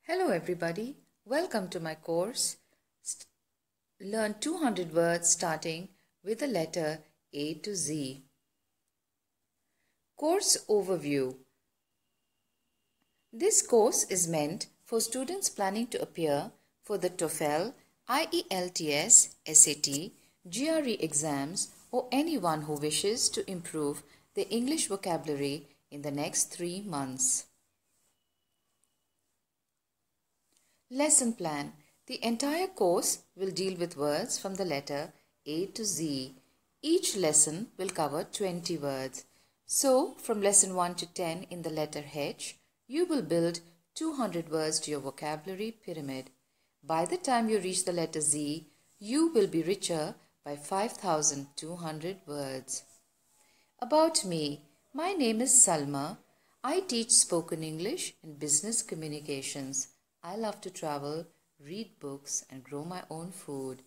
Hello everybody, welcome to my course. Learn 200 words starting with the letter A to Z. Course Overview. This course is meant for students planning to appear for the TOEFL, IELTS, SAT, GRE exams or anyone who wishes to improve their English vocabulary in the next 3 months. Lesson plan. The entire course will deal with words from the letter A to Z. Each lesson will cover 20 words. So, from lesson 1 to 10 in the letter H, you will build 200 words to your vocabulary pyramid. By the time you reach the letter Z, you will be richer by 5,200 words. About me. My name is Salma. I teach spoken English and business communications. I love to travel, read books and grow my own food.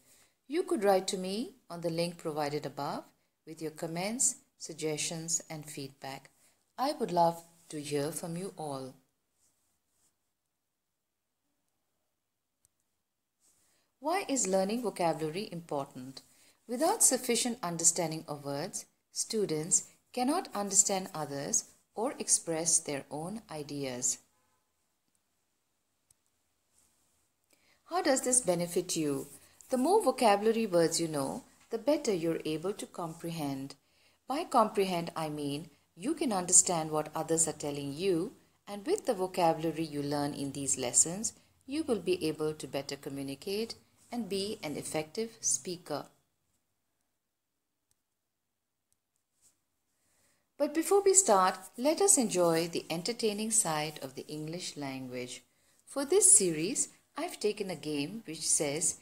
You could write to me on the link provided above with your comments, suggestions and feedback. I would love to hear from you all. Why is learning vocabulary important? Without sufficient understanding of words, students cannot understand others or express their own ideas. How does this benefit you? The more vocabulary words you know, the better you're able to comprehend. By comprehend, I mean you can understand what others are telling you, and with the vocabulary you learn in these lessons, you will be able to better communicate and be an effective speaker. But before we start, let us enjoy the entertaining side of the English language. For this series, I've taken a game which says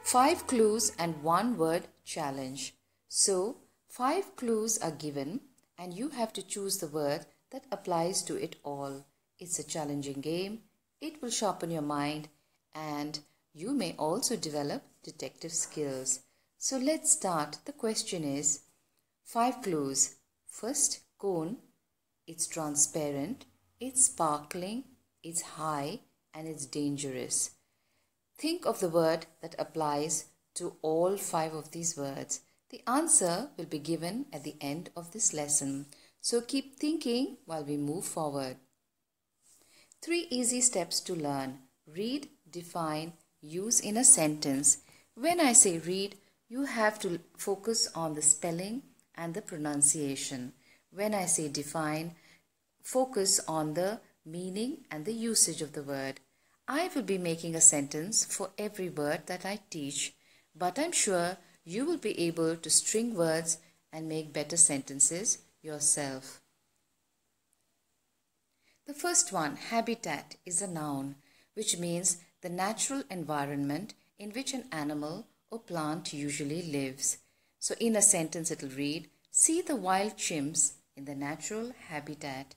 5 clues and 1 word challenge. So, 5 clues are given and you have to choose the word that applies to it all. It's a challenging game, it will sharpen your mind and you may also develop detective skills. So let's start. The question is 5 clues. First, cone. It's transparent, it's sparkling, it's high and it's dangerous. Think of the word that applies to all 5 of these words. The answer will be given at the end of this lesson. So keep thinking while we move forward. 3 easy steps to learn. Read, define, use in a sentence. When I say read, you have to focus on the spelling and the pronunciation. When I say define, focus on the meaning and the usage of the word. I will be making a sentence for every word that I teach, but I'm sure you will be able to string words and make better sentences yourself. The first one, habitat, is a noun, which means the natural environment in which an animal or plant usually lives. So in a sentence it will read, see the wild chimps in the natural habitat.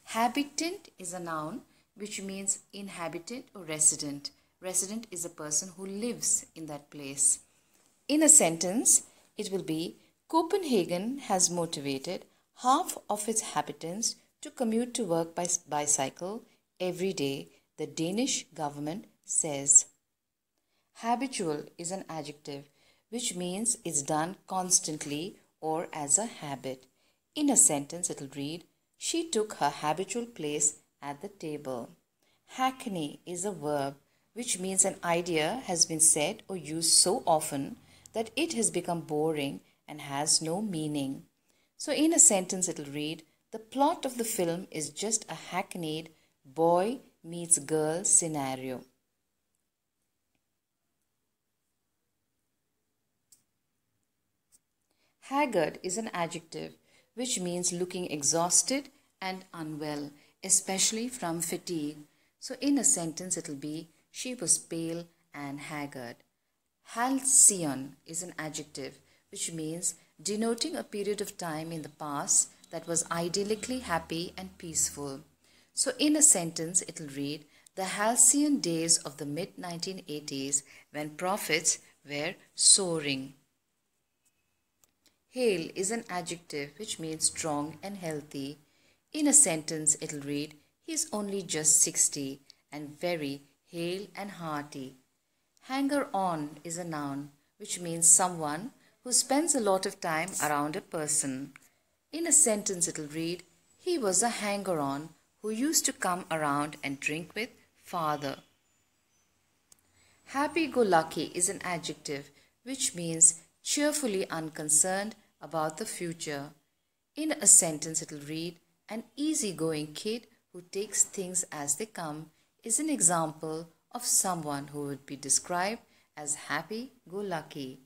Habitant is a noun which means inhabitant or resident. Resident is a person who lives in that place. In a sentence, it will be, Copenhagen has motivated half of its inhabitants to commute to work by bicycle every day, the Danish government says. Habitual is an adjective which means it's done constantly or as a habit. In a sentence, it will read, she took her habitual place at the table. Hackney is a verb which means an idea has been said or used so often that it has become boring and has no meaning. So in a sentence it will read, the plot of the film is just a hackneyed boy meets girl scenario. Haggard is an adjective which means looking exhausted and unwell, especially from fatigue. So in a sentence it will be, she was pale and haggard. Halcyon is an adjective which means denoting a period of time in the past that was idyllically happy and peaceful. So in a sentence it will read, the halcyon days of the mid-1980s when profits were soaring. Hale is an adjective which means strong and healthy. In a sentence, it'll read, he's only just 60 and very hale and hearty. Hanger-on is a noun which means someone who spends a lot of time around a person. In a sentence it'll read, he was a hanger-on who used to come around and drink with father. Happy-go-lucky is an adjective which means cheerfully unconcerned about the future. In a sentence it'll read, an easygoing kid who takes things as they come is an example of someone who would be described as happy-go-lucky.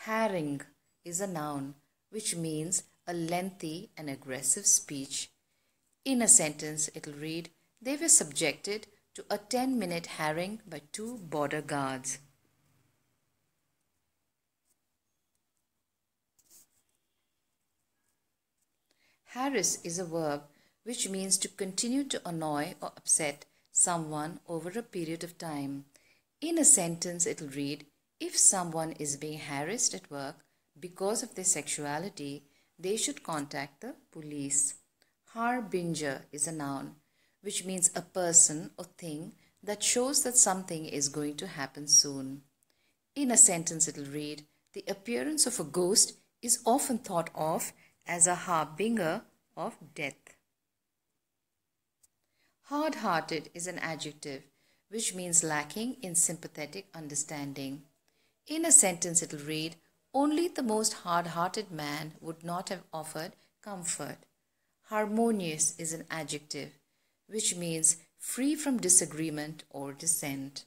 Harangue is a noun which means a lengthy and aggressive speech. In a sentence it'll read, they were subjected to a 10-minute harangue by 2 border guards. Harass is a verb which means to continue to annoy or upset someone over a period of time. In a sentence it'll read, if someone is being harassed at work because of their sexuality, they should contact the police. Harbinger is a noun which means a person or thing that shows that something is going to happen soon. In a sentence it'll read, the appearance of a ghost is often thought of as a harbinger of death. Hard-hearted is an adjective which means lacking in sympathetic understanding. In a sentence it'll read, only the most hard-hearted man would not have offered comfort. Harmonious is an adjective which means free from disagreement or dissent.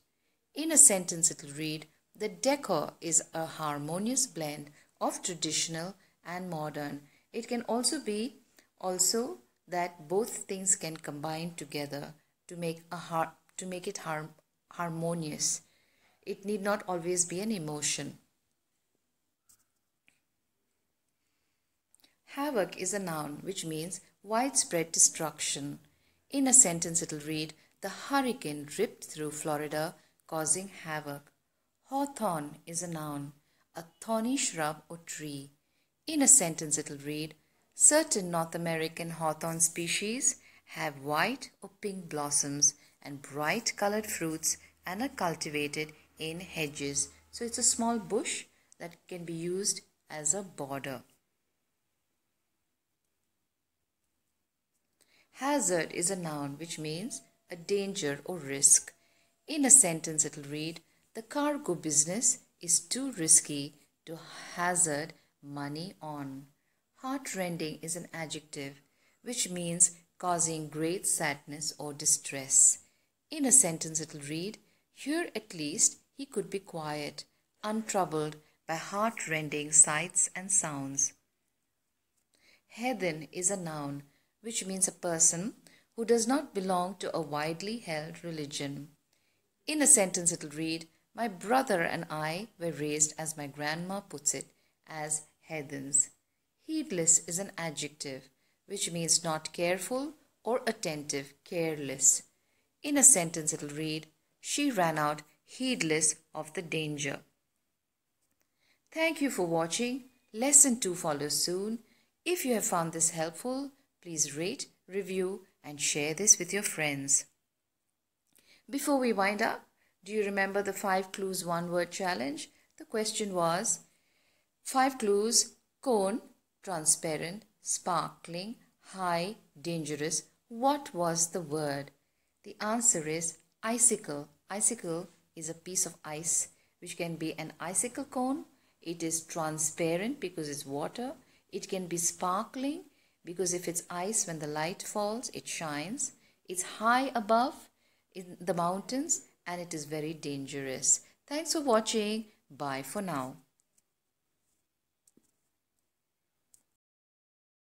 In a sentence it'll read, the decor is a harmonious blend of traditional and modern. It can also be that both things can combine together to make it harmonious. It need not always be an emotion. Havoc is a noun which means widespread destruction. In a sentence it'll read, the hurricane ripped through Florida causing havoc. Hawthorn is a noun, a thorny shrub or tree. In a sentence it'll read, certain North American hawthorn species have white or pink blossoms and bright colored fruits and are cultivated in hedges. So it's a small bush that can be used as a border. Hazard is a noun which means a danger or risk. In a sentence it'll read, the cargo business is too risky to hazard money on. Heartrending is an adjective which means causing great sadness or distress. In a sentence it'll read, here at least he could be quiet, untroubled by heart-rending sights and sounds. Heathen is a noun which means a person who does not belong to a widely held religion. In a sentence it'll read, my brother and I were raised, as my grandma puts it, as heathens. Heedless is an adjective which means not careful or attentive, careless. In a sentence it'll read, she ran out heedless of the danger. Thank you for watching. Lesson 2 follows soon. If you have found this helpful, please rate, review and share this with your friends. Before we wind up, do you remember the 5 clues 1 word challenge? The question was 5 clues: cone, transparent, sparkling, high, dangerous. What was the word? The answer is icicle. Icicle is a piece of ice which can be an icicle cone. It is transparent because it's water. It can be sparkling because if it's ice, when the light falls, it shines. It's high above in the mountains and it is very dangerous. Thanks for watching. Bye for now.